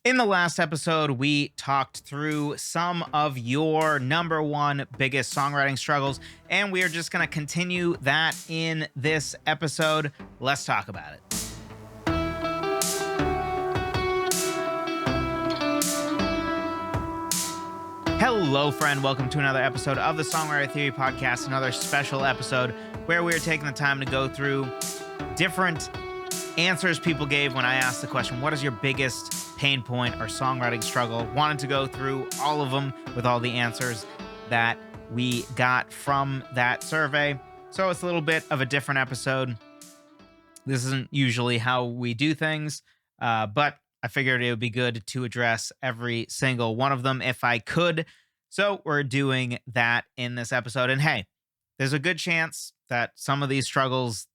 In the last episode, we talked through some of your number one biggest songwriting struggles, and we are just going to continue that in this episode. Let's talk about it. Hello, friend. Welcome to another episode of the Songwriter Theory Podcast, another special episode where we're taking the time to go through different answers people gave when I asked the question, what is your biggest pain point or songwriting struggle? Wanted to go through all of them with all the answers that we got from that survey. So it's a little bit of a different episode. This isn't usually how we do things, but I figured it would be good to address every single one of them if I could. So we're doing that in this episode. And hey, there's a good chance that some of these struggles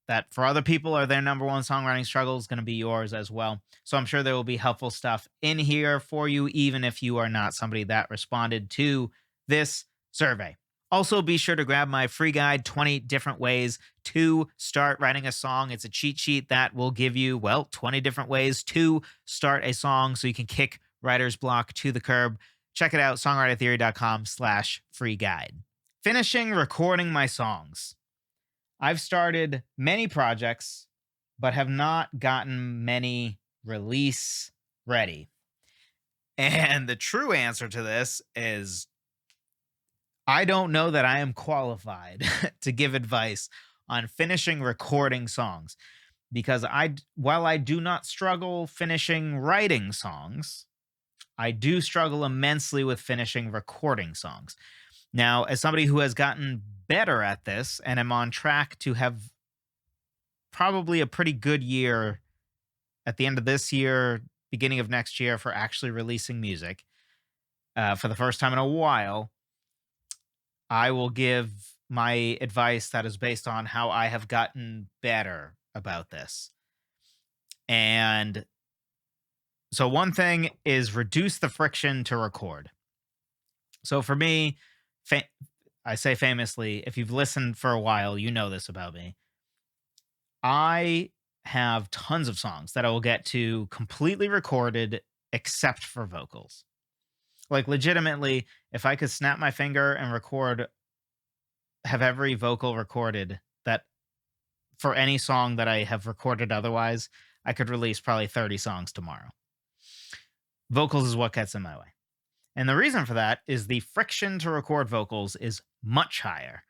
that for other people are their number one songwriting struggle is going to be yours as well. So I'm sure there will be helpful stuff in here for you, even if you are not somebody that responded to this survey. Also, be sure to grab my free guide, 20 different ways to start writing a song. It's a cheat sheet that will give you, 20 different ways to start a song so you can kick writer's block to the curb. Check it out, songwritertheory.com/free guide. Finishing recording my songs. I've started many projects, but have not gotten many release ready. And the true answer to this is I don't know that I am qualified to give advice on finishing recording songs, because while I do not struggle finishing writing songs, I do struggle immensely with finishing recording songs. Now, as somebody who has gotten better at this and am on track to have probably a pretty good year at the end of this year, beginning of next year for actually releasing music for the first time in a while, I will give my advice that is based on how I have gotten better about this. And so one thing is reduce the friction to record. So for me, I say famously, if you've listened for a while, you know this about me. I have tons of songs that I will get to completely recorded except for vocals. Like legitimately, if I could snap my finger and have every vocal recorded that for any song that I have recorded otherwise, I could release probably 30 songs tomorrow. Vocals is what gets in my way. And the reason for that is the friction to record vocals is much higher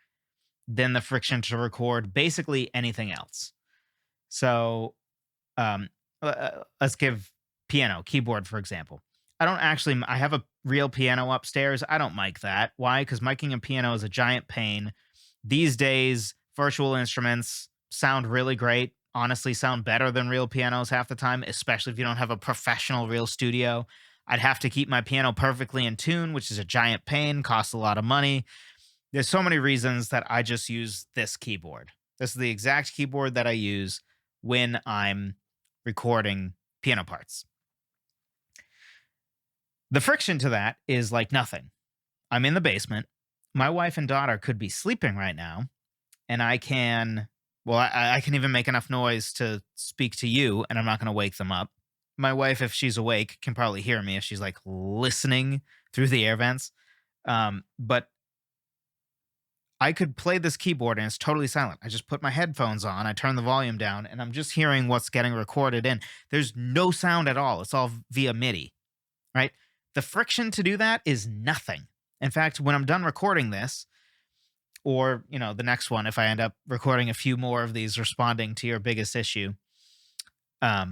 than the friction to record basically anything else. So let's give keyboard, for example. I have a real piano upstairs. I don't mic that. Why? Because miking a piano is a giant pain. These days, virtual instruments sound really great. Honestly, sound better than real pianos half the time, especially if you don't have a professional real studio. I'd have to keep my piano perfectly in tune, which is a giant pain, costs a lot of money. There's so many reasons that I just use this keyboard. This is the exact keyboard that I use when I'm recording piano parts. The friction to that is like nothing. I'm in the basement. My wife and daughter could be sleeping right now, and I can even make enough noise to speak to you, and I'm not going to wake them up. My wife, if she's awake, can probably hear me if she's like listening through the air vents. But I could play this keyboard and it's totally silent. I just put my headphones on, I turn the volume down, and I'm just hearing what's getting recorded in. There's no sound at all. It's all via MIDI, right? The friction to do that is nothing. In fact, when I'm done recording this, or, the next one, if I end up recording a few more of these responding to your biggest issue, I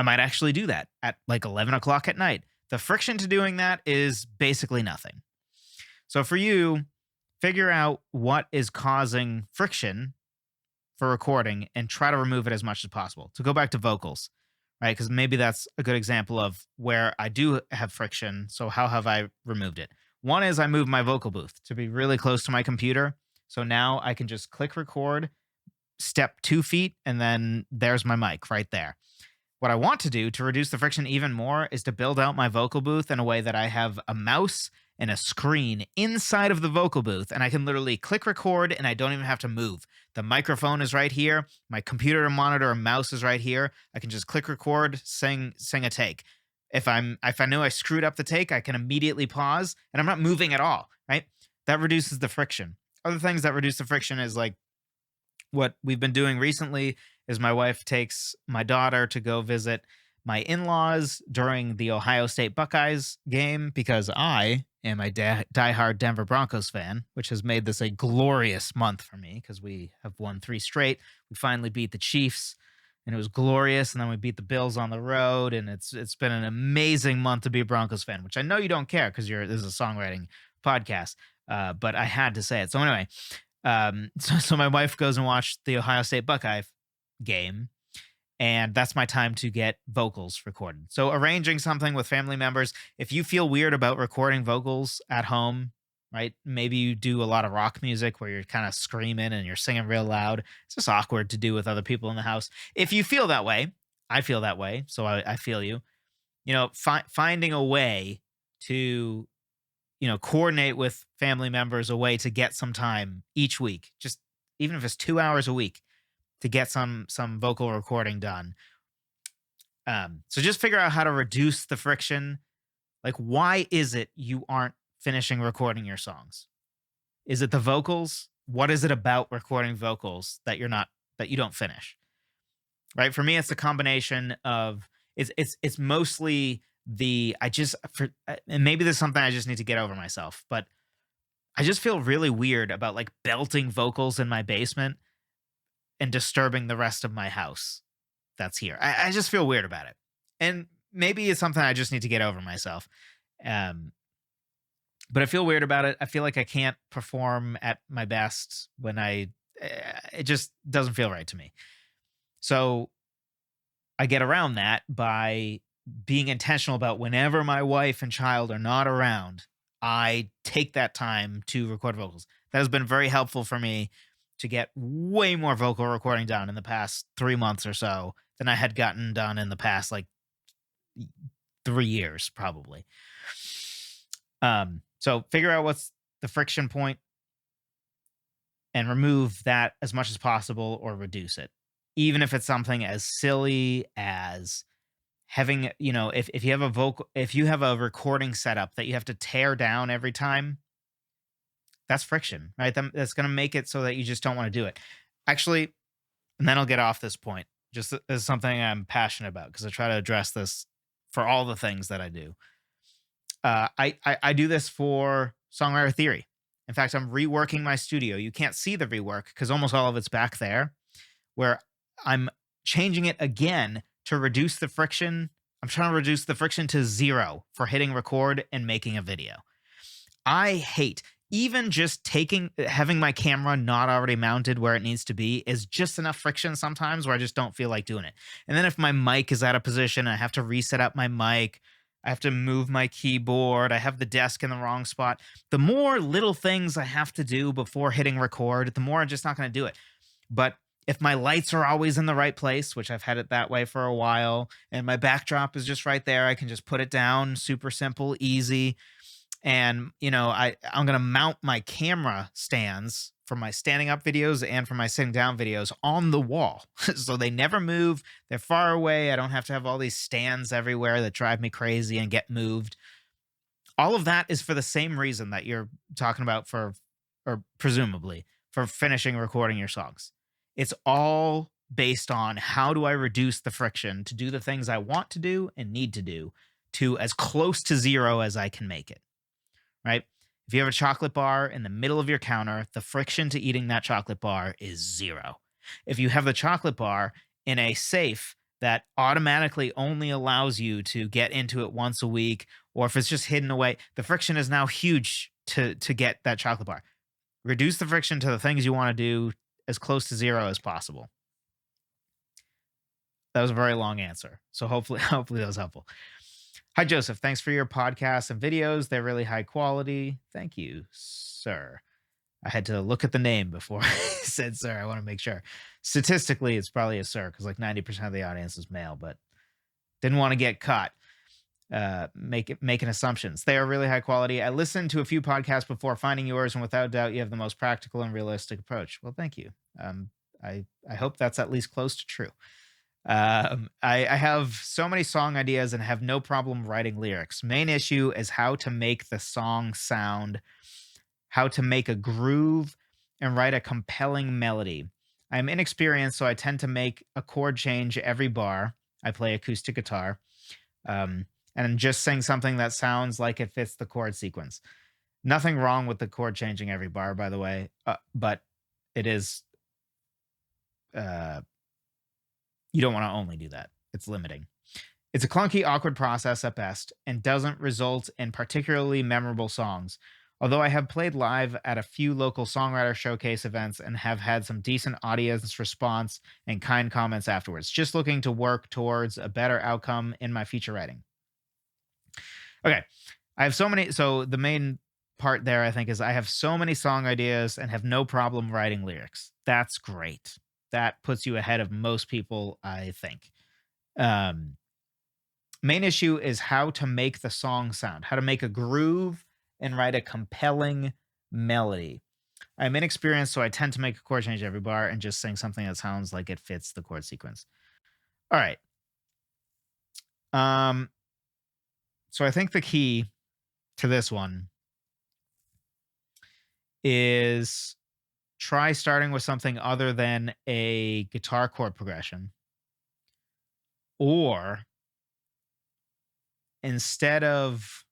might actually do that at like 11 o'clock at night. The friction to doing that is basically nothing. So for you, figure out what is causing friction for recording and try to remove it as much as possible. To go back to vocals, right? Because maybe that's a good example of where I do have friction. So how have I removed it? One is I moved my vocal booth to be really close to my computer. So now I can just click record, step 2 feet, and then there's my mic right there. What I want to do to reduce the friction even more is to build out my vocal booth in a way that I have a mouse and a screen inside of the vocal booth, and I can literally click record and I don't even have to move. The microphone is right here, my computer monitor and mouse is right here. I can just click record, sing a take. If I know I screwed up the take, I can immediately pause and I'm not moving at all, right? That reduces the friction. Other things that reduce the friction is like what we've been doing recently is my wife takes my daughter to go visit my in-laws during the Ohio State Buckeyes game because I am a diehard Denver Broncos fan, which has made this a glorious month for me because we have won 3 straight. We finally beat the Chiefs, and it was glorious. And then we beat the Bills on the road, and it's been an amazing month to be a Broncos fan, which I know you don't care because this is a songwriting podcast, but I had to say it. So anyway, so my wife goes and watched the Ohio State Buckeye game, and that's my time to get vocals recorded. So arranging something with family members, if you feel weird about recording vocals at home, right? Maybe you do a lot of rock music where you're kind of screaming and you're singing real loud. It's just awkward to do with other people in the house. If you feel that way, I feel that way, so I feel you. You know, finding a way to, coordinate with family members a way to get some time each week, just even if it's 2 hours a week, to get some vocal recording done. So just figure out how to reduce the friction. Like, why is it you aren't finishing recording your songs? Is it the vocals? What is it about recording vocals that you don't finish? Right? For me, it's a combination of it's mostly and maybe there's something I just need to get over myself, but I just feel really weird about like belting vocals in my basement and disturbing the rest of my house that's here. I just feel weird about it. And maybe it's something I just need to get over myself. But I feel weird about it. I feel like I can't perform at my best when it just doesn't feel right to me. So I get around that by being intentional about whenever my wife and child are not around, I take that time to record vocals. That has been very helpful for me to get way more vocal recording done in the past 3 months or so than I had gotten done in the past like 3 years, probably. So figure out what's the friction point and remove that as much as possible or reduce it. Even if it's something as silly as having, if you have a recording setup that you have to tear down every time, that's friction, right? That's going to make it so that you just don't want to do it. Actually, and then I'll get off this point, just as something I'm passionate about because I try to address this for all the things that I do. I do this for Songwriter Theory. In fact, I'm reworking my studio. You can't see the rework because almost all of it's back there, where I'm changing it again to reduce the friction. I'm trying to reduce the friction to 0 for hitting record and making a video. I hate even just having my camera not already mounted where it needs to be is just enough friction sometimes where I just don't feel like doing it. And then if my mic is out of position, I have to reset up my mic. I have to move my keyboard. I have the desk in the wrong spot. The more little things I have to do before hitting record, the more I'm just not going to do it. But if my lights are always in the right place, which I've had it that way for a while, and my backdrop is just right there, I can just put it down, super simple, easy. And, I'm going to mount my camera stands for my standing up videos and for my sitting down videos on the wall. So they never move. They're far away. I don't have to have all these stands everywhere that drive me crazy and get moved. All of that is for the same reason that you're talking about or presumably for finishing recording your songs. It's all based on how do I reduce the friction to do the things I want to do and need to do to as close to 0 as I can make it. Right? If you have a chocolate bar in the middle of your counter, the friction to eating that chocolate bar is 0. If you have the chocolate bar in a safe that automatically only allows you to get into it once a week, or if it's just hidden away, the friction is now huge to get that chocolate bar. Reduce the friction to the things you want to do as close to 0 as possible. That was a very long answer. So hopefully that was helpful. Hi, Joseph. Thanks for your podcasts and videos. They're really high quality. Thank you, sir. I had to look at the name before I said sir. I want to make sure. Statistically, it's probably a sir because like 90% of the audience is male, but Didn't want to get caught making assumptions. They are really high quality. I listened to a few podcasts before finding yours, and without doubt, you have the most practical and realistic approach. Well, thank you. I hope that's at least close to true. I have so many song ideas and have no problem writing lyrics. Main issue is how to make the song sound, how to make a groove, and write a compelling melody. I'm inexperienced, so I tend to make a chord change every bar. I play acoustic guitar, and just sing something that sounds like it fits the chord sequence. Nothing wrong with the chord changing every bar, by the way, but it is. You don't want to only do that. It's limiting. It's a clunky, awkward process at best and doesn't result in particularly memorable songs. Although I have played live at a few local songwriter showcase events and have had some decent audience response and kind comments afterwards, just looking to work towards a better outcome in my future writing. Okay. I have so many. So the main part there, I think, is I have so many song ideas and have no problem writing lyrics. That's great. That puts you ahead of most people, I think. Main issue is how to make the song sound, how to make a groove and write a compelling melody. I'm inexperienced, so I tend to make a chord change every bar and just sing something that sounds like it fits the chord sequence. All right. So I think the key to this one is try starting with something other than a guitar chord progression. Or instead of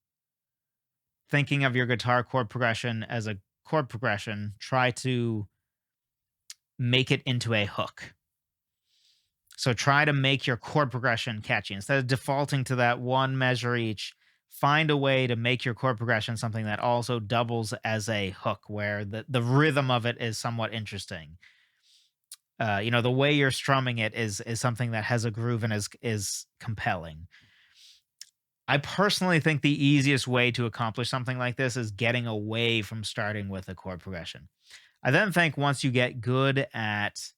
thinking of your guitar chord progression as a chord progression, try to make it into a hook. So try to make your chord progression catchy. Instead of defaulting to that one measure each, find a way to make your chord progression something that also doubles as a hook, where the rhythm of it is somewhat interesting. The way you're strumming it is something that has a groove and is compelling. I personally think the easiest way to accomplish something like this is getting away from starting with a chord progression. I then think once you get good at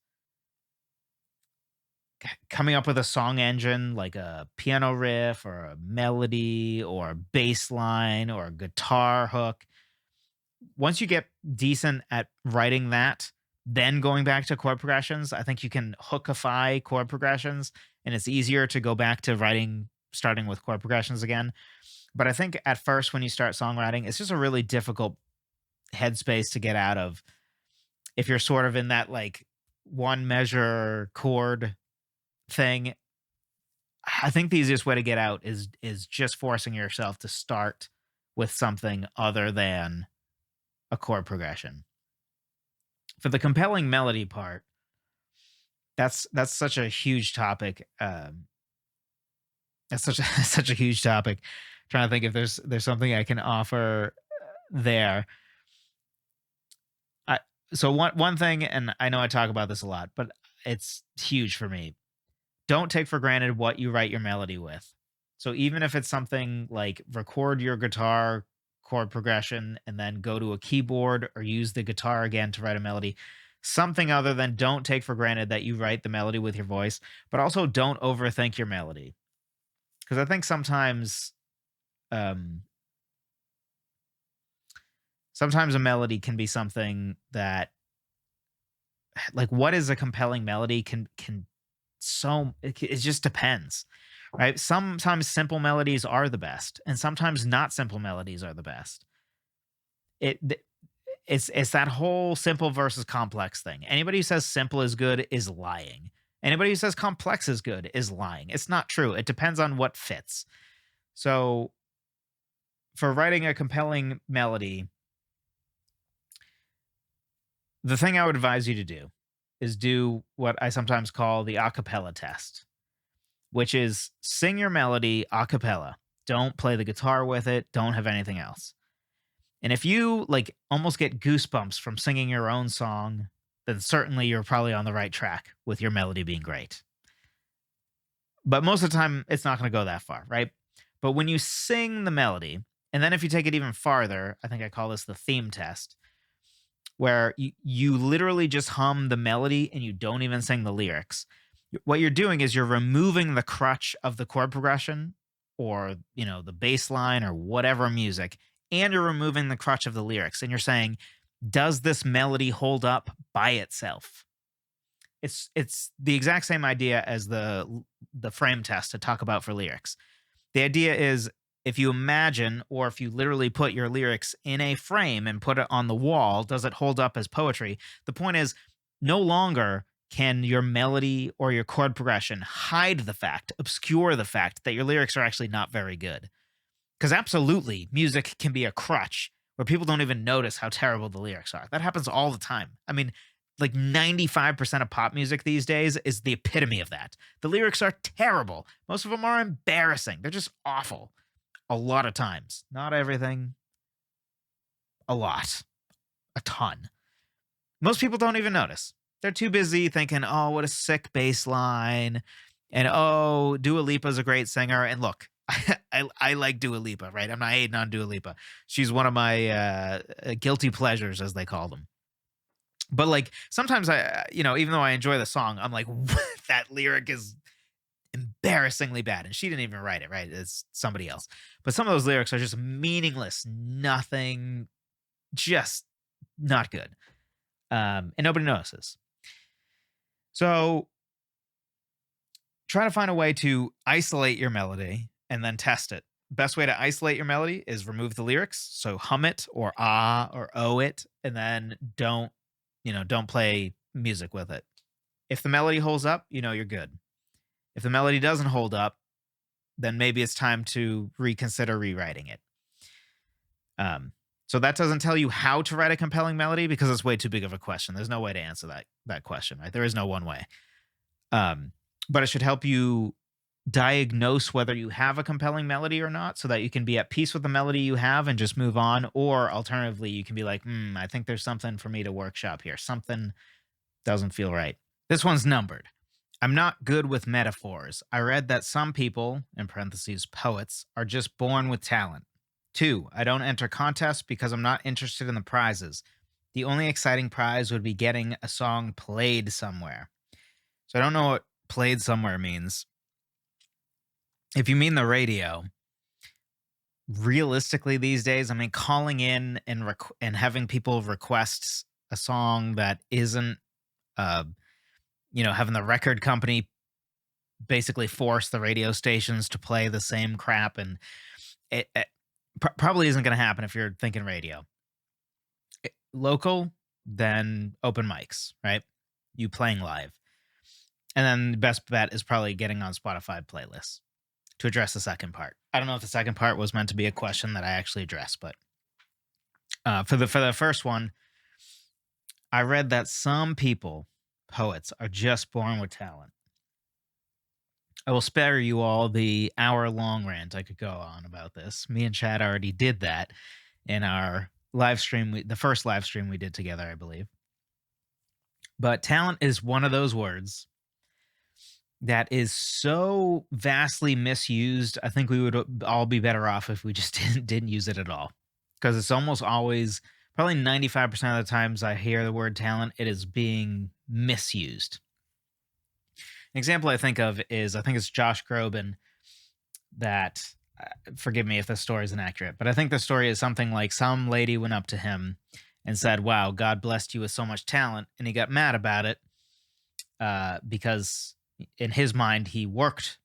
coming up with a song engine, like a piano riff or a melody or a bass line or a guitar hook, once you get decent at writing that, then going back to chord progressions, I think you can hookify chord progressions, and it's easier to go back to starting with chord progressions again. But I think at first, when you start songwriting, it's just a really difficult headspace to get out of if you're sort of in that like one measure chord thing. I think the easiest way to get out is just forcing yourself to start with something other than a chord progression. For the compelling melody part, that's such a huge topic. That's such a such a huge topic. Trying to think if there's something I can offer there. So one thing, and I know I talk about this a lot, but it's huge for me. Don't take for granted what you write your melody with. So even if it's something like record your guitar chord progression and then go to a keyboard or use the guitar again to write a melody, something other than don't take for granted that you write the melody with your voice, but also don't overthink your melody. Because I think sometimes a melody can be something that, like, what is a compelling melody it just depends, right? Sometimes simple melodies are the best, and sometimes not simple melodies are the best. It's that whole simple versus complex thing. Anybody who says simple is good is lying. Anybody who says complex is good is lying. It's not true. It depends on what fits. So for writing a compelling melody, the thing I would advise you to do is do what I sometimes call the a cappella test, which is sing your melody a cappella. Don't play the guitar with it. Don't have anything else. And if you like almost get goosebumps from singing your own song, then certainly you're probably on the right track with your melody being great. But most of the time, it's not going to go that far, right? But when you sing the melody, and then if you take it even farther, I think I call this the theme test, where you literally just hum the melody and you don't even sing the lyrics. What you're doing is you're removing the crutch of the chord progression or, the bass line or whatever music, and you're removing the crutch of the lyrics. And you're saying, does this melody hold up by itself? It's the exact same idea as the frame test to talk about for lyrics. The idea is, if you imagine, or if you literally put your lyrics in a frame and put it on the wall, does it hold up as poetry? The point is, no longer can your melody or your chord progression hide the fact, obscure the fact that your lyrics are actually not very good. Because absolutely, music can be a crutch where people don't even notice how terrible the lyrics are. That happens all the time. I mean, like 95% of pop music these days is the epitome of that. The lyrics are terrible. Most of them are embarrassing. They're just awful. A lot of times. Not everything. A lot. A ton. Most people don't even notice. They're too busy thinking, oh, what a sick bass line. And oh, Dua Lipa's a great singer. And look, I like Dua Lipa, right? I'm not hating on Dua Lipa. She's one of my guilty pleasures, as they call them. But like sometimes even though I enjoy the song, I'm like, that lyric is embarrassingly bad. And she didn't even write it, right? It's somebody else. But some of those lyrics are just meaningless, nothing, just not good. And nobody notices. So try to find a way to isolate your melody and then test it. Best way to isolate your melody is remove the lyrics. So hum it or ah or oh it, and then don't play music with it. If the melody holds up, you're good. If the melody doesn't hold up, then maybe it's time to reconsider rewriting it. So that doesn't tell you how to write a compelling melody because it's way too big of a question. There's no way to answer that question, right? There is no one way. But it should help you diagnose whether you have a compelling melody or not so that you can be at peace with the melody you have and just move on. Or alternatively, you can be like, I think there's something for me to workshop here. Something doesn't feel right. This one's numbered. I'm not good with metaphors. I read that some people, in parentheses, poets, are just born with talent. 2, I don't enter contests because I'm not interested in the prizes. The only exciting prize would be getting a song played somewhere. So I don't know what played somewhere means. If you mean the radio, realistically these days, I mean, calling in and having people request a song that isn't, having the record company basically force the radio stations to play the same crap, and it probably isn't going to happen if you're thinking radio. Local, then open mics, right? You playing live. And then the best bet is probably getting on Spotify playlists to address the second part. I don't know if the second part was meant to be a question that I actually addressed, but for the first one, I read that some people, poets, are just born with talent. I will spare you all the hour-long rant I could go on about this. Me and Chad already did that in our live stream, the first live stream we did together, I believe. But talent is one of those words that is so vastly misused. I think we would all be better off if we just didn't use it at all. Because it's almost always, probably 95% of the times I hear the word talent, it is being misused. An example I think of is, I think it's Josh Groban that, forgive me if this story is inaccurate, but I think the story is something like some lady went up to him and said, wow, God blessed you with so much talent. And he got mad about it because in his mind, he worked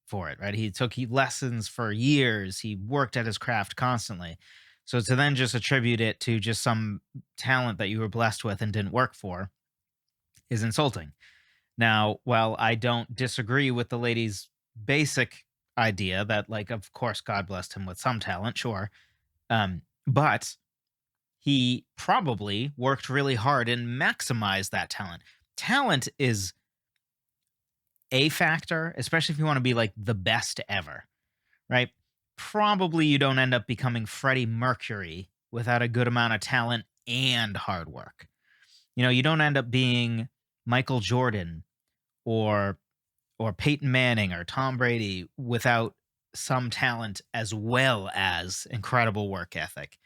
for it, right? He took lessons for years. He worked at his craft constantly. So to then just attribute it to just some talent that you were blessed with and didn't work for is insulting. Now, while I don't disagree with the lady's basic idea that, like, of course, God blessed him with some talent, sure. But he probably worked really hard and maximized that talent. Talent is a factor, especially if you want to be like the best ever, right? Probably you don't end up becoming Freddie Mercury without a good amount of talent and hard work. You don't end up being Michael Jordan or Peyton Manning or Tom Brady without some talent as well as incredible work ethic.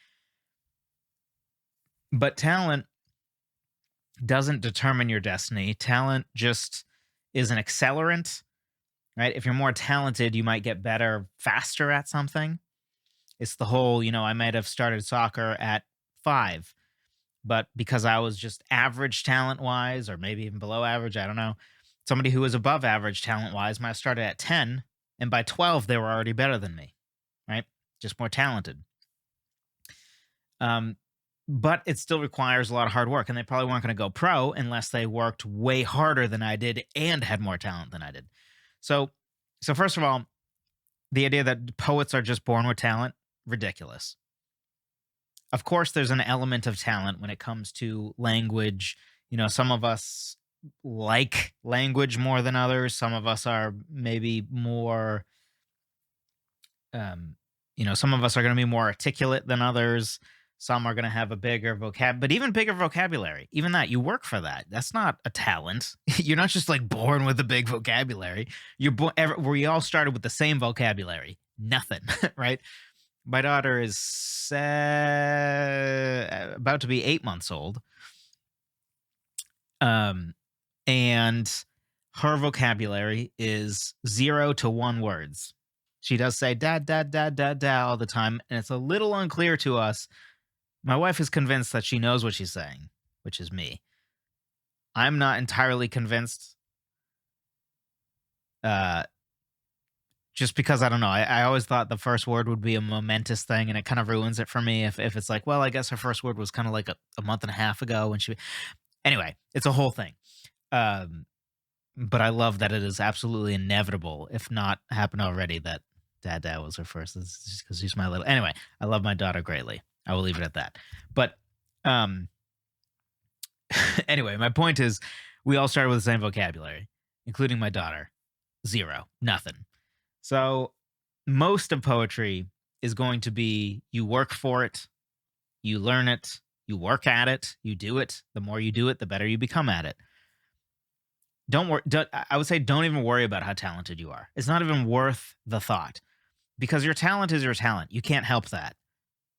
But talent doesn't determine your destiny. Talent just is an accelerant, right? If you're more talented, you might get better faster at something. It's the whole, I might have started soccer at 5, but because I was just average talent wise, or maybe even below average, I don't know. Somebody who was above average talent wise might have started at 10, and by 12, they were already better than me, right? Just more talented. Um, but it still requires a lot of hard work, and they probably weren't going to go pro unless they worked way harder than I did and had more talent than I did. So first of all, the idea that poets are just born with talent, ridiculous. Of course, there's an element of talent when it comes to language. Some of us like language more than others. Some of us are maybe more, some of us are going to be more articulate than others. Some are going to have a bigger but even bigger vocabulary. Even that, you work for that. That's not a talent. You're not just like born with a big vocabulary. We all started with the same vocabulary. Nothing, right? My daughter is about to be 8 months old. And her vocabulary is 0 to 1 words. She does say dad, dad, dad, dad, dad all the time, and it's a little unclear to us. My wife is convinced that she knows what she's saying, which is me. I'm not entirely convinced. Just because I don't know. I always thought the first word would be a momentous thing, and it kind of ruins it for me if it's like, well, I guess her first word was kind of like a month and a half ago when she. Anyway, it's a whole thing. But I love that it is absolutely inevitable, if not happened already, that dad was her first. It's just because she's my little. Anyway, I love my daughter greatly. I will leave it at that. But anyway, my point is, we all started with the same vocabulary, including my daughter. 0, nothing. So most of poetry is going to be you work for it, you learn it, you work at it, you do it. The more you do it, the better you become at it. I would say don't even worry about how talented you are. It's not even worth the thought, because your talent is your talent. You can't help that.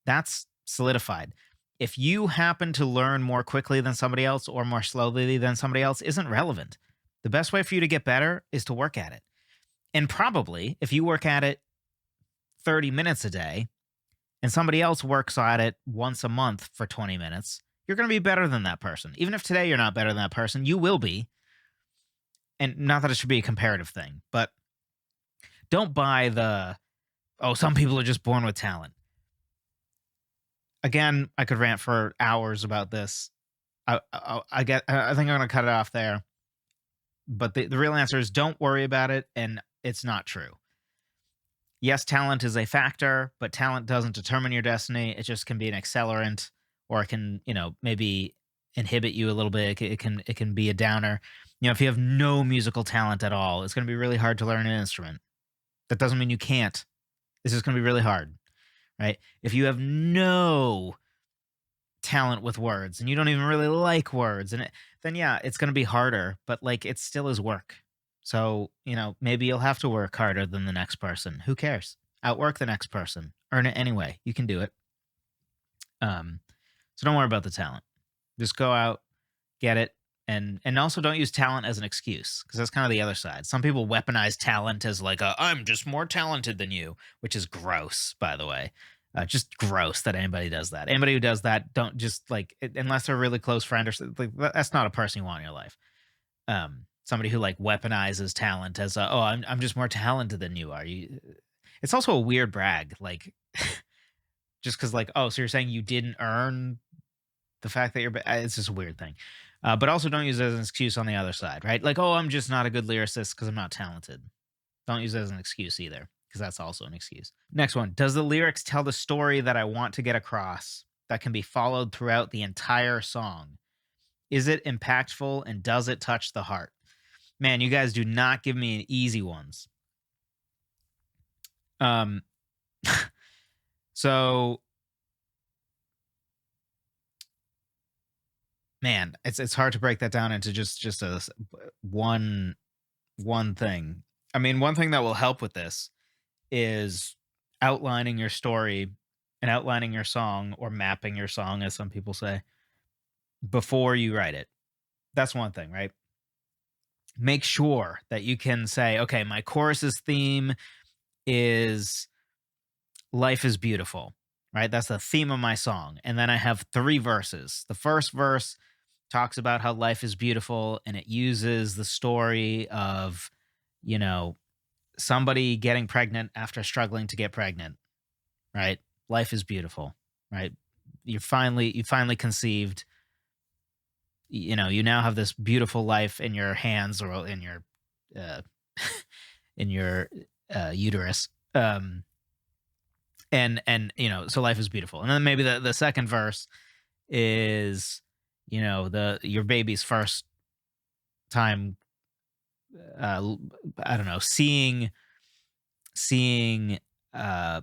That's solidified. If you happen to learn more quickly than somebody else or more slowly than somebody else isn't relevant. The best way for you to get better is to work at it. And probably if you work at it 30 minutes a day and somebody else works at it once a month for 20 minutes, you're going to be better than that person. Even if today you're not better than that person, you will be. And not that it should be a comparative thing, but don't buy some people are just born with talent. Again, I could rant for hours about this. I think I'm going to cut it off there. But the real answer is don't worry about it, and it's not true. Yes, talent is a factor, but talent doesn't determine your destiny. It just can be an accelerant, or it can, maybe inhibit you a little bit. It can be a downer. If you have no musical talent at all, it's going to be really hard to learn an instrument. That doesn't mean you can't. It's just going to be really hard, right? If you have no talent with words and you don't even really like words, then yeah, it's going to be harder, but like it still is work. So, maybe you'll have to work harder than the next person. Who cares? Outwork the next person. Earn it anyway. You can do it. So don't worry about the talent. Just go out, get it, and also don't use talent as an excuse, because that's kind of the other side. Some people weaponize talent as like I'm just more talented than you, which is gross, by the way. Just gross that anybody does that. Anybody who does that, don't just unless they're a really close friend or something. That's not a person you want in your life. Somebody who weaponizes talent as I'm just more talented than you are. It's also a weird brag, just because so you're saying you didn't earn the fact that it's just a weird thing. But also don't use it as an excuse on the other side, right? I'm just not a good lyricist because I'm not talented. Don't use it as an excuse either, because that's also an excuse. Next one. Does the lyrics tell the story that I want to get across that can be followed throughout the entire song? Is it impactful, and does it touch the heart? Man, you guys do not give me easy ones. So man, it's hard to break that down into just a one thing. I mean, one thing that will help with this is outlining your story and outlining your song, or mapping your song, as some people say, before you write it. That's one thing, right? make sure that you can say, okay, my chorus's theme is life is beautiful, right? That's the theme of my song. And then I have three verses. The first verse talks about how life is beautiful, and it uses the story of, you know, somebody getting pregnant after struggling to get pregnant, right? Life is beautiful, right? You finally conceived, you now have this beautiful life in your hands or in your uh in your uterus. And so life is beautiful. And then maybe the second verse is, the your baby's first time, I don't know, seeing uh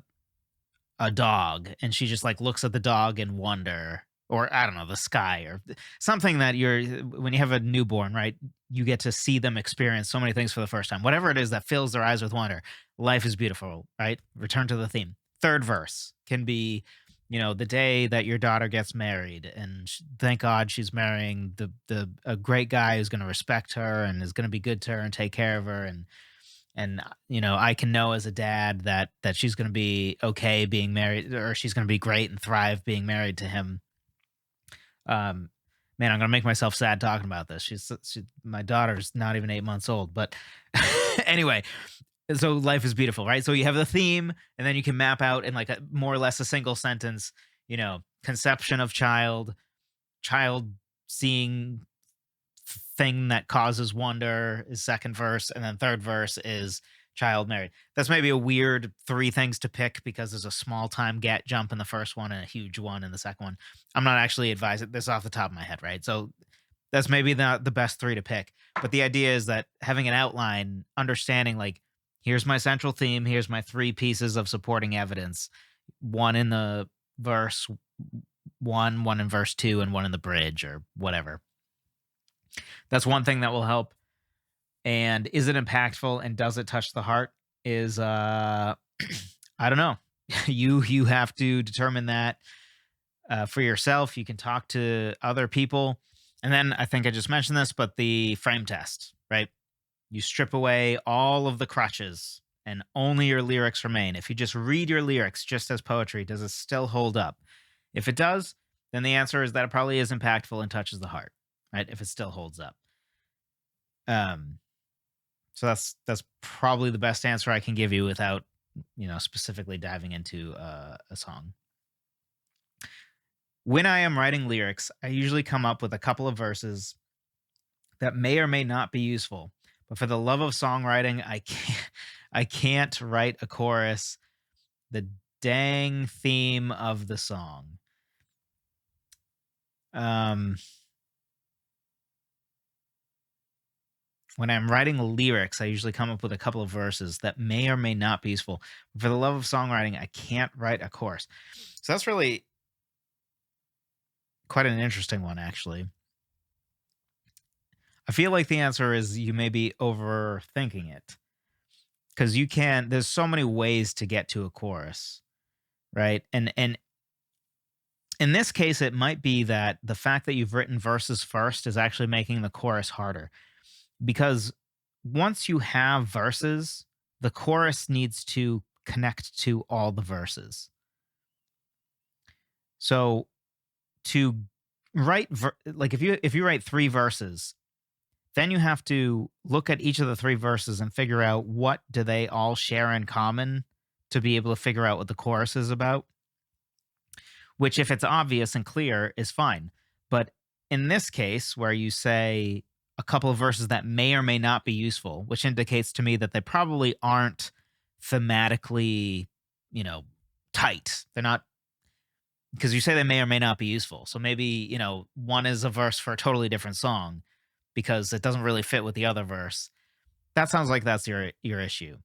a dog, and she just like looks at the dog in wonder, or I don't know, the sky, or something that when you have a newborn, right? You get to see them experience so many things for the first time. Whatever it is that fills their eyes with wonder. Life is beautiful, right? Return to the theme. Third verse can be, the day that your daughter gets married, and thank God she's marrying the a great guy who's going to respect her and is going to be good to her and take care of her, and I can know as a dad that she's going to be okay being married, or she's going to be great and thrive being married to him. um Man, I'm going to make myself sad talking about this. My daughter's not even 8 months old, but anyway. So life is beautiful, right? So you have the theme, and then you can map out in like a more or less a single sentence, conception of child seeing thing that causes wonder is second verse, and then third verse is child married. That's maybe a weird three things to pick because there's a small time gap jump in the first one and a huge one in the second one. I'm not actually advising this off the top of my head, right? So that's maybe not the best three to pick, but the idea is that having an outline, understanding like, here's my central theme, here's my three pieces of supporting evidence, one in the verse one in verse two, and one in the bridge, or whatever. That's one thing that will help. And is it impactful, and does it touch the heart? Is I don't know. You have to determine that for yourself. You can talk to other people. And then I think I just mentioned this, but the frame test, right? You strip away all of the crutches and only your lyrics remain. If you just read your lyrics just as poetry, does it still hold up? If it does, then the answer is that it probably is impactful and touches the heart, right? If it still holds up. So that's probably the best answer I can give you without, specifically diving into a song. When I am writing lyrics, I usually come up with a couple of verses that may or may not be useful. But for the love of songwriting, I can't write a chorus. The dang theme of the song. When I'm writing lyrics, I usually come up with a couple of verses that may or may not be useful. But for the love of songwriting, I can't write a chorus. So that's really quite an interesting one, actually. I feel like the answer is you may be overthinking it, because there's so many ways to get to a chorus, right? And in this case, it might be that the fact that you've written verses first is actually making the chorus harder, because once you have verses, the chorus needs to connect to all the verses. So to write like if you write three verses, then you have to look at each of the three verses and figure out what do they all share in common to be able to figure out what the chorus is about. Which, if it's obvious and clear, is fine. But in this case, where you say a couple of verses that may or may not be useful, which indicates to me that they probably aren't thematically, tight. They're not, because you say they may or may not be useful. So maybe, one is a verse for a totally different song because it doesn't really fit with the other verse. That sounds like that's your issue.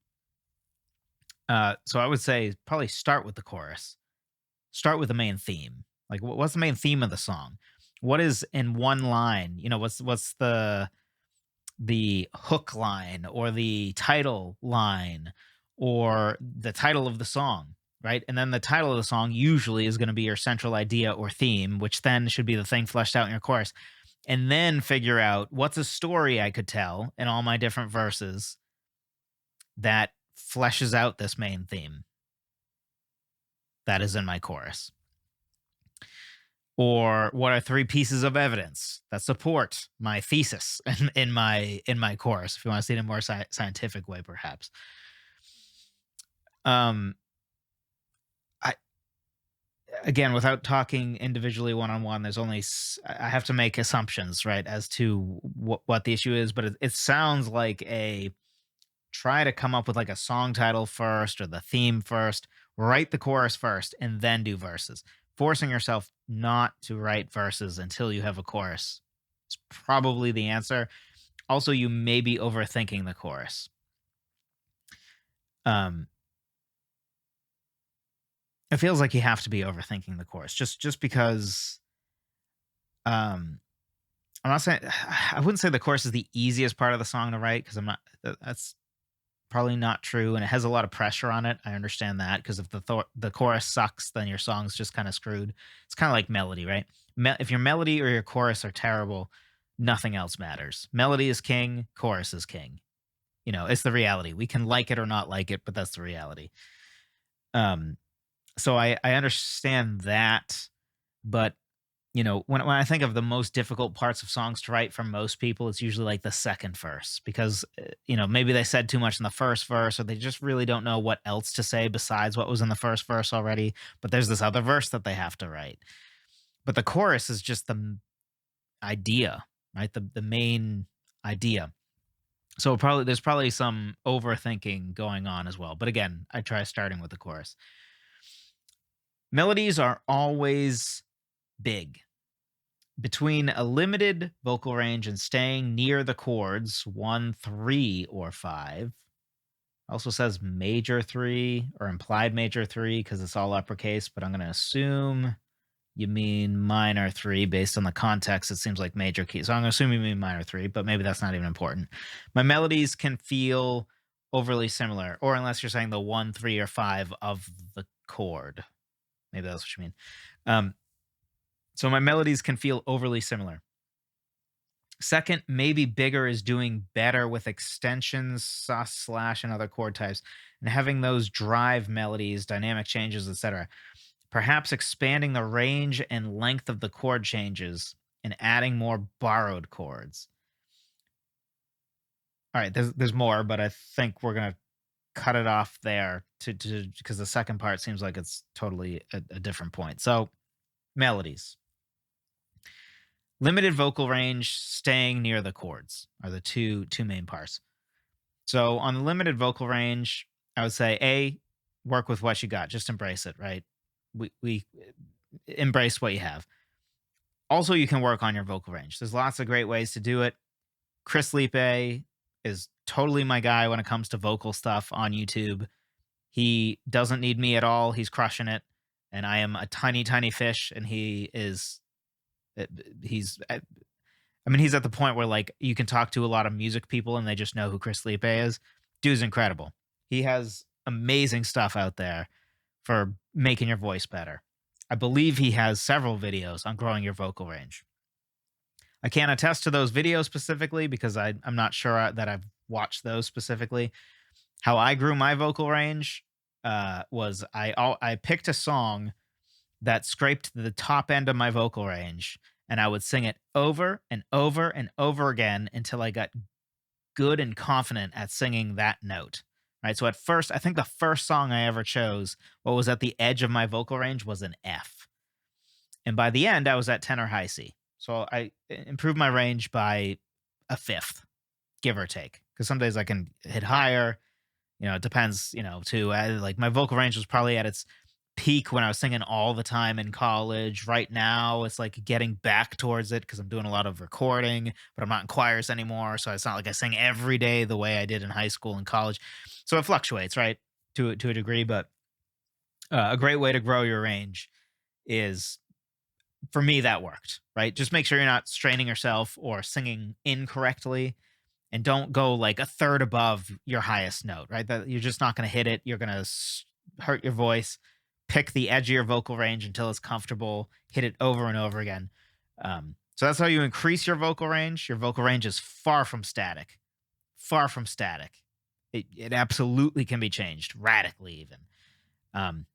So I would say probably start with the chorus. Start with the main theme. Like, what's the main theme of the song? What is in one line? What's the hook line, or the title line, or the title of the song, right? And then the title of the song usually is going to be your central idea or theme, which then should be the thing fleshed out in your chorus. and then figure out what's a story I could tell in all my different verses that fleshes out this main theme that is in my chorus. Or what are three pieces of evidence that support my thesis in my chorus, if you want to see it in a more scientific way, perhaps. I Again, without talking individually one on one, there's only I have to make assumptions, right, as to what the issue is. But it sounds like a try to come up with like a song title first or the theme first, write the chorus first, and then do verses. Forcing yourself not to write verses until you have a chorus is probably the answer. Also, you may be overthinking the chorus. It feels like you have to be overthinking the chorus just because I'm not saying I wouldn't say the chorus is the easiest part of the song to write, because I'm not that's probably not true, and it has a lot of pressure on it. I understand that, because if the chorus sucks, then your song's just kind of screwed. It's kind of like melody, right? If your melody or your chorus are terrible, nothing else matters. Melody is king, chorus is king. It's the reality. We can like it or not like it, but that's the reality. So I understand that, but when I think of the most difficult parts of songs to write for most people, it's usually like the second verse, because maybe they said too much in the first verse, or they just really don't know what else to say besides what was in the first verse already, but there's this other verse that they have to write. But the chorus is just the idea, right? The main idea. So there's probably some overthinking going on as well. But again, I try starting with the chorus. Melodies are always big. Between a limited vocal range and staying near the chords 1, 3, or 5. Also says major 3 or implied major 3 because it's all uppercase, but I'm going to assume you mean minor 3 based on the context. It seems like major key. So I'm going to assume you mean minor 3, but maybe that's not even important. My melodies can feel overly similar, or unless you're saying the 1, 3, or 5 of the chord. Maybe that's what you mean. So my melodies can feel overly similar. Second, maybe bigger is doing better with extensions, sus, slash, and other chord types, and having those drive melodies, dynamic changes, etc. Perhaps expanding the range and length of the chord changes and adding more borrowed chords. All right, there's more, but I think we're gonna cut it off there because the second part seems like it's totally a different point. So, melodies. Limited vocal range, staying near the chords are the two main parts. So on the limited vocal range, I would say A, work with what you got. Just embrace it, right? We embrace what you have. Also, you can work on your vocal range. There's lots of great ways to do it. Chris Lipe is totally my guy when it comes to vocal stuff on YouTube. He doesn't need me at all. He's crushing it. And I am a tiny, tiny fish, and he's at the point where like you can talk to a lot of music people and they just know who Chris Lipe is. Dude's incredible. He has amazing stuff out there for making your voice better. I believe he has several videos on growing your vocal range. I can't attest to those videos specifically because I'm not sure that I've watched those specifically. How I grew my vocal range was I picked a song that scraped the top end of my vocal range, and I would sing it over and over and over again until I got good and confident at singing that note. Right. So at first, I think the first song I ever chose, what was at the edge of my vocal range, was an F. And by the end, I was at tenor high C. So I improved my range by a fifth, give or take. Because some days I can hit higher. It depends, too. Like my vocal range was probably at its peak when I was singing all the time in college. Right now, it's like getting back towards it because I'm doing a lot of recording, but I'm not in choirs anymore. So it's not like I sing every day the way I did in high school and college. So it fluctuates, right, to a degree. But a great way to grow your range is, for me, that worked, right? Just make sure you're not straining yourself or singing incorrectly, and don't go like a third above your highest note, right? That you're just not going to hit it. You're going to hurt your voice. Pick the edge of your vocal range until it's comfortable. Hit it over and over again. So that's how you increase your vocal range. Your vocal range is far from static. Far from static. It absolutely can be changed radically, even. Um,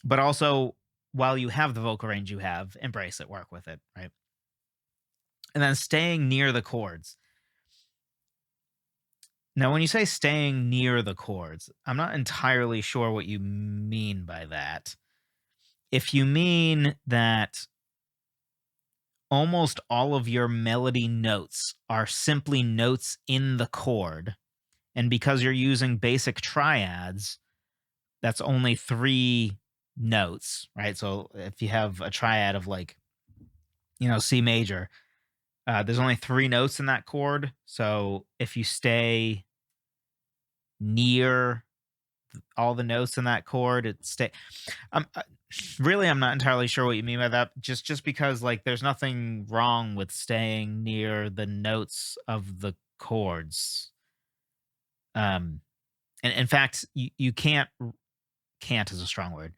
but also, while you have the vocal range you have, embrace it, work with it, right? And then staying near the chords. Now, when you say staying near the chords, I'm not entirely sure what you mean by that. If you mean that almost all of your melody notes are simply notes in the chord, and because you're using basic triads, that's only 3 notes, right? So if you have a triad of like, C major, there's only 3 notes in that chord. So if you stay near all the notes in that chord, really, I'm not entirely sure what you mean by that. Just because like there's nothing wrong with staying near the notes of the chords. And in fact, you can't is a strong word.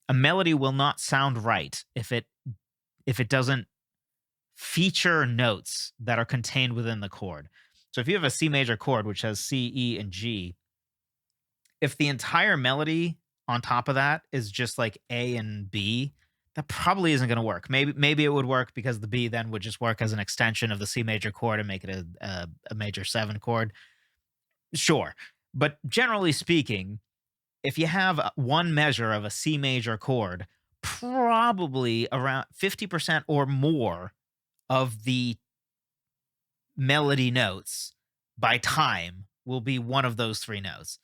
A melody will not sound right if it doesn't feature notes that are contained within the chord. So if you have a C major chord which has C, E, and G, if the entire melody on top of that is just like A and B, that probably isn't going to work. Maybe it would work because the B then would just work as an extension of the C major chord and make it a major 7 chord. Sure. But generally speaking, if you have one measure of a C major chord, probably around 50% or more of the melody notes by time will be one of those 3 notes.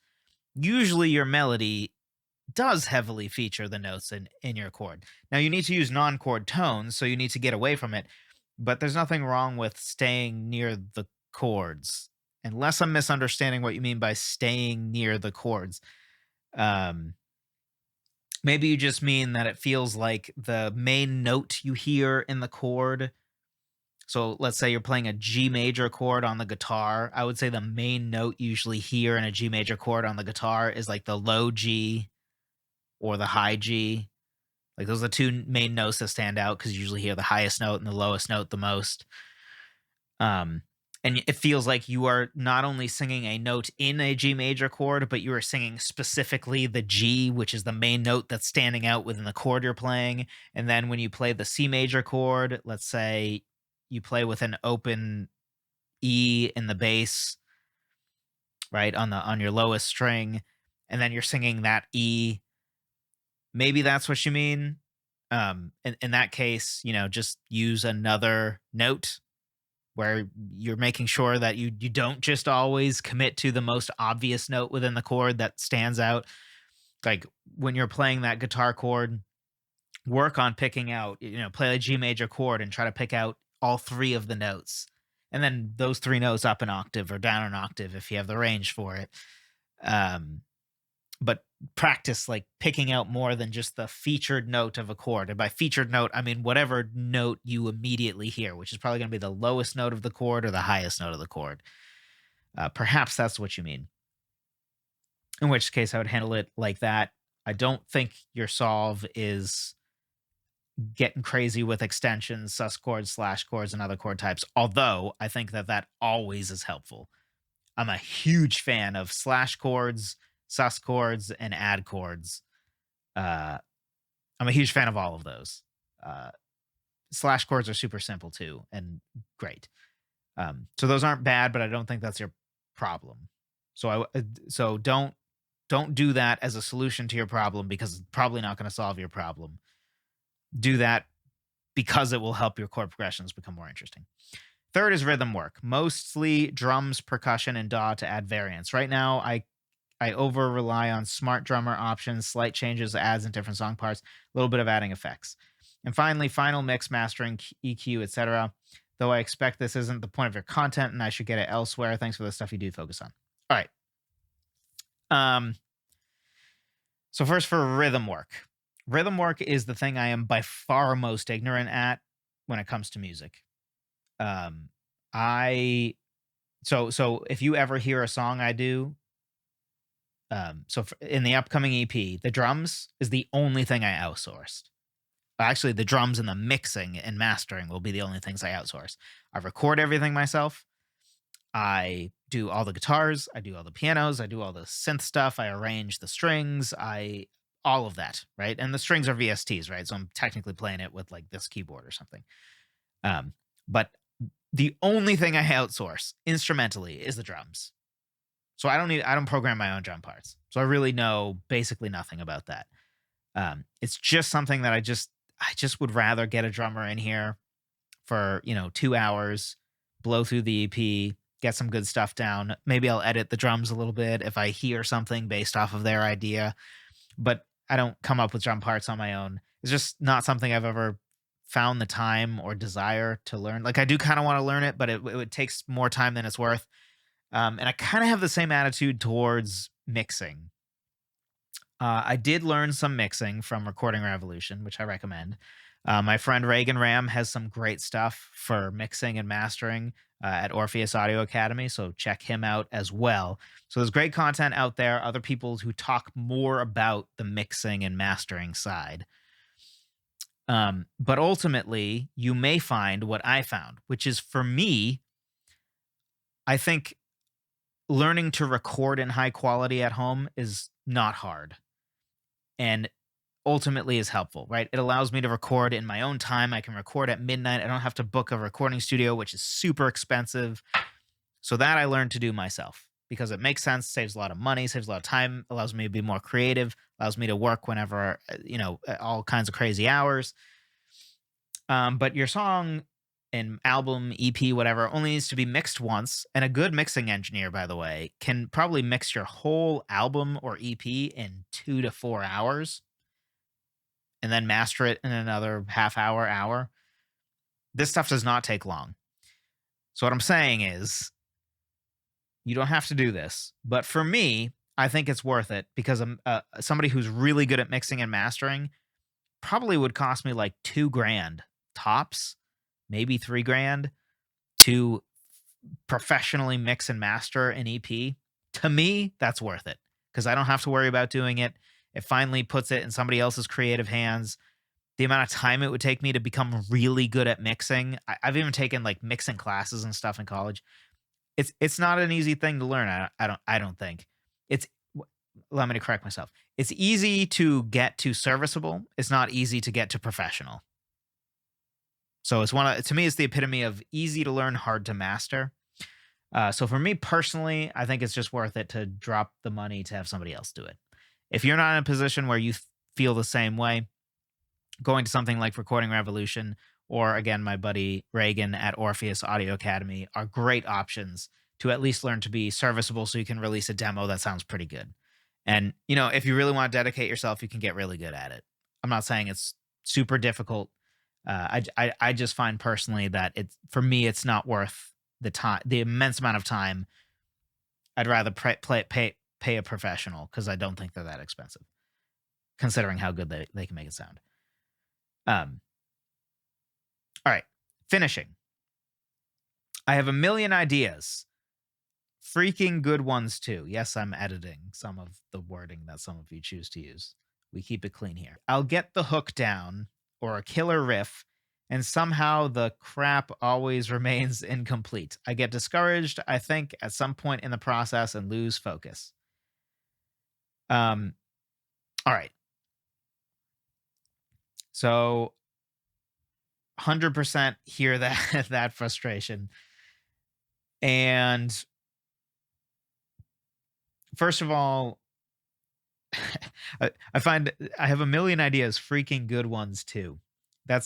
Usually your melody does heavily feature the notes in your chord. Now you need to use non-chord tones, so you need to get away from it, but there's nothing wrong with staying near the chords. Unless I'm misunderstanding what you mean by staying near the chords. Um, Maybe you just mean that it feels like the main note you hear in the chord. So let's say you're playing a G major chord on the guitar. I would say the main note you usually hear in a G major chord on the guitar is like the low G or the high G. Like those are the 2 main notes that stand out because you usually hear the highest note and the lowest note the most. And it feels like you are not only singing a note in a G major chord, but you are singing specifically the G, which is the main note that's standing out within the chord you're playing. And then when you play the C major chord, let's say you play with an open E in the bass, right, on your lowest string, and then you're singing that E. Maybe that's what you mean. In that case, just use another note where you're making sure that you don't just always commit to the most obvious note within the chord that stands out. Like when you're playing that guitar chord, work on picking out, play a G major chord and try to pick out all 3 of the notes. And then those 3 notes up an octave or down an octave if you have the range for it. But practice like picking out more than just the featured note of a chord. And by featured note, I mean whatever note you immediately hear, which is probably going to be the lowest note of the chord or the highest note of the chord. Perhaps that's what you mean. In which case, I would handle it like that. I don't think your solve is getting crazy with extensions, sus chords, slash chords, and other chord types. Although I think that always is helpful. I'm a huge fan of slash chords, sus chords, and add chords. I'm a huge fan of all of those. Slash chords are super simple too, and great. So those aren't bad, but I don't think that's your problem. So don't do that as a solution to your problem because it's probably not going to solve your problem. Do that because it will help your chord progressions become more interesting. Third is rhythm work, mostly drums, percussion, and DAW to add variance. Right now, I over rely on smart drummer options, slight changes, adds in different song parts, a little bit of adding effects. And finally, final mix, mastering, EQ, etc. Though I expect this isn't the point of your content and I should get it elsewhere. Thanks for the stuff you do focus on. All right. So first for rhythm work. Rhythm work is the thing I am by far most ignorant at when it comes to music. So if you ever hear a song I do, in the upcoming EP, the drums is the only thing I outsourced. Actually, the drums and the mixing and mastering will be the only things I outsource. I record everything myself. I do all the guitars, I do all the pianos, I do all the synth stuff, I arrange the strings, I all of that, right? And the strings are VSTs, right? So I'm technically playing it with like this keyboard or something. But the only thing I outsource instrumentally is the drums. So I don't program my own drum parts. So I really know basically nothing about that. It's just something that I just would rather get a drummer in here for, 2 hours, blow through the EP, get some good stuff down. Maybe I'll edit the drums a little bit if I hear something based off of their idea, but I don't come up with drum parts on my own. It's just not something I've ever found the time or desire to learn. Like I do kind of want to learn it, but it takes more time than it's worth. And I kind of have the same attitude towards mixing. I did learn some mixing from Recording Revolution, which I recommend. My friend Reagan Ram has some great stuff for mixing and mastering at Orpheus Audio Academy, so check him out as well. So there's great content out there, other people who talk more about the mixing and mastering side. But ultimately, you may find what I found, which is for me, I think learning to record in high quality at home is not hard and ultimately is helpful, right? It allows me to record in my own time. I can record at midnight. I don't have to book a recording studio, which is super expensive. So that I learned to do myself because it makes sense, saves a lot of money, saves a lot of time, allows me to be more creative, allows me to work whenever, all kinds of crazy hours. But your song and album, EP, whatever, only needs to be mixed once. And a good mixing engineer, by the way, can probably mix your whole album or EP in 2 to 4 hours and then master it in another half hour. This stuff does not take long. So what I'm saying is you don't have to do this. But for me, I think it's worth it because somebody who's really good at mixing and mastering probably would cost me like $2,000 tops, maybe $3,000 to professionally mix and master an EP. To me, that's worth it because I don't have to worry about doing it. It finally puts it in somebody else's creative hands. The amount of time it would take me to become really good at mixing. I've even taken like mixing classes and stuff in college. It's not an easy thing to learn. I don't think it's. Let me correct myself. It's easy to get to serviceable. It's not easy to get to professional. So to me, it's the epitome of easy to learn, hard to master. So for me personally, I think it's just worth it to drop the money to have somebody else do it. If you're not in a position where you feel the same way, going to something like Recording Revolution or again, my buddy Reagan at Orpheus Audio Academy are great options to at least learn to be serviceable so you can release a demo that sounds pretty good. And, if you really want to dedicate yourself, you can get really good at it. I'm not saying it's super difficult. I just find personally that for me, it's not worth the time, the immense amount of time. I'd rather pay a professional because I don't think they're that expensive, considering how good they can make it sound. All right, finishing. I have a million ideas. Freaking good ones, too. Yes, I'm editing some of the wording that some of you choose to use. We keep it clean here. I'll get the hook down or a killer riff, and somehow the crap always remains incomplete. I get discouraged, I think, at some point in the process and lose focus. All right. So 100% hear that frustration. And first of all, I find I have a million ideas, freaking good ones too. I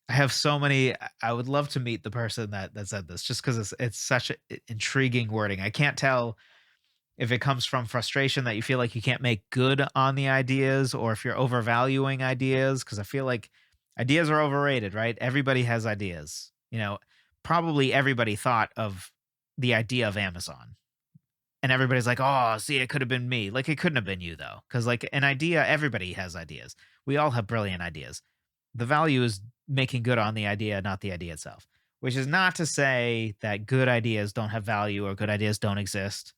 have so many. I would love to meet the person that said this just because it's such intriguing wording. I can't tell if it comes from frustration that you feel like you can't make good on the ideas or if you're overvaluing ideas because I feel like ideas are overrated, right? Everybody has ideas. Probably everybody thought of the idea of Amazon. And everybody's like, oh, see, it could have been me. Like, it couldn't have been you, though. Because, like, an idea, everybody has ideas. We all have brilliant ideas. The value is making good on the idea, not the idea itself. Which is not to say that good ideas don't have value or good ideas don't exist.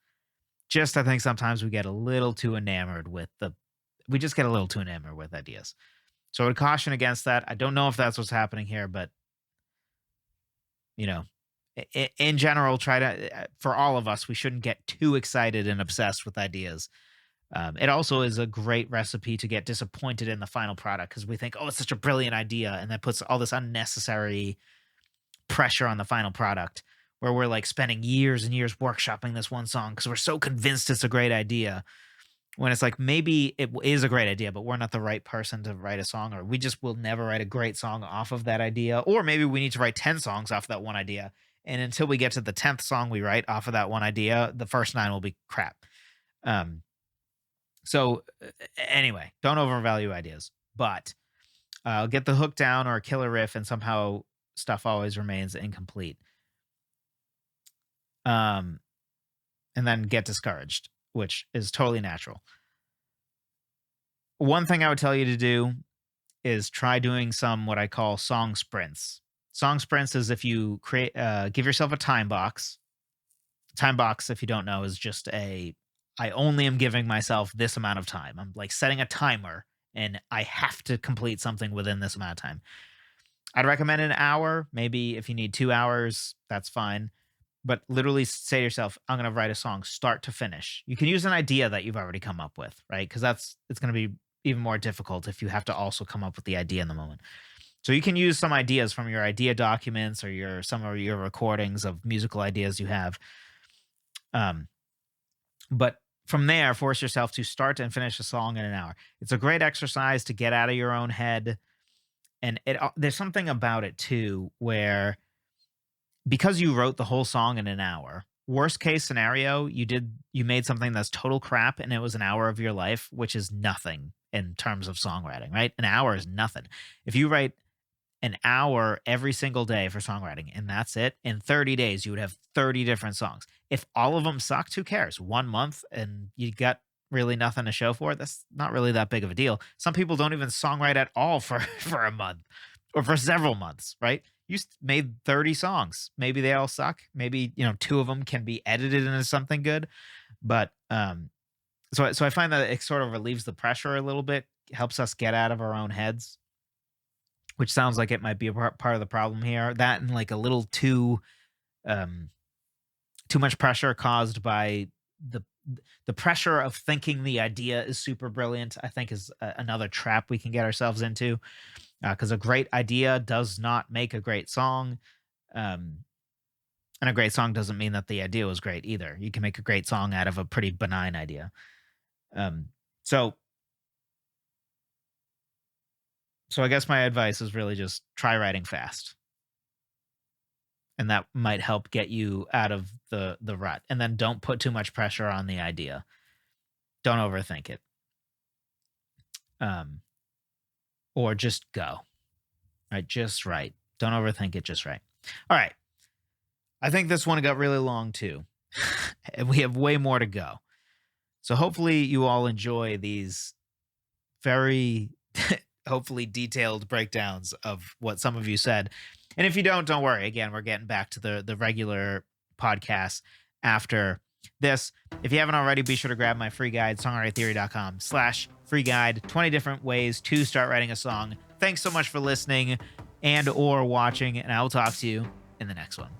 Just, I think sometimes we get a little too enamored with ideas. So I would caution against that. I don't know if that's what's happening here, but you know, in general, try to, for all of us, we shouldn't get too excited and obsessed with ideas. It also is a great recipe to get disappointed in the final product because we think, oh, it's such a brilliant idea. And that puts all this unnecessary pressure on the final product where we're like spending years and years workshopping this one song because we're so convinced it's a great idea. When it's like, maybe it is a great idea, but we're not the right person to write a song, or we just will never write a great song off of that idea. Or maybe we need to write 10 songs off that one idea. And until we get to the 10th song we write off of that one idea, the first 9 will be crap. So anyway, don't overvalue ideas, but get the hook down or a killer riff, and somehow stuff always remains incomplete. And then get discouraged, which is totally natural. One thing I would tell you to do is try doing some what I call song sprints. Song sprints is if you give yourself a time box. Time box, if you don't know, is just I only am giving myself this amount of time. I'm like setting a timer, and I have to complete something within this amount of time. I'd recommend an hour. Maybe if you need 2 hours, that's fine. But literally say to yourself, I'm going to write a song start to finish. You can use an idea that you've already come up with, right? Because it's going to be even more difficult if you have to also come up with the idea in the moment. So you can use some ideas from your idea documents or some of your recordings of musical ideas you have. But from there, force yourself to start and finish a song in an hour. It's a great exercise to get out of your own head. And there's something about it too, where because you wrote the whole song in an hour, worst case scenario, you made something that's total crap and it was an hour of your life, which is nothing in terms of songwriting, right? An hour is nothing. If you write an hour every single day for songwriting and that's it, in 30 days, you would have 30 different songs. If all of them sucked, who cares? 1 month and you got really nothing to show for it. That's not really that big of a deal. Some people don't even songwrite at all for a month or for several months, right? You made 30 songs. Maybe they all suck. Maybe, 2 of them can be edited into something good. But so I find that it sort of relieves the pressure a little bit, helps us get out of our own heads, which sounds like it might be a part of the problem here. That and like a little too much pressure caused by the pressure of thinking the idea is super brilliant, I think is another trap we can get ourselves into. Because a great idea does not make a great song. And a great song doesn't mean that the idea was great either. You can make a great song out of a pretty benign idea. So I guess my advice is really just try writing fast. And that might help get you out of the rut. And then don't put too much pressure on the idea. Don't overthink it. Or just go. Right? Just write. Don't overthink it, just write. All right. I think this one got really long too. And we have way more to go. So hopefully you all enjoy these very hopefully detailed breakdowns of what some of you said. And if you don't worry. Again, we're getting back to the regular podcast after this. If you haven't already, be sure to grab my free guide, songwritertheory.com/free guide, 20 different ways to start writing a song. Thanks so much for listening and or watching, and I will talk to you in the next one.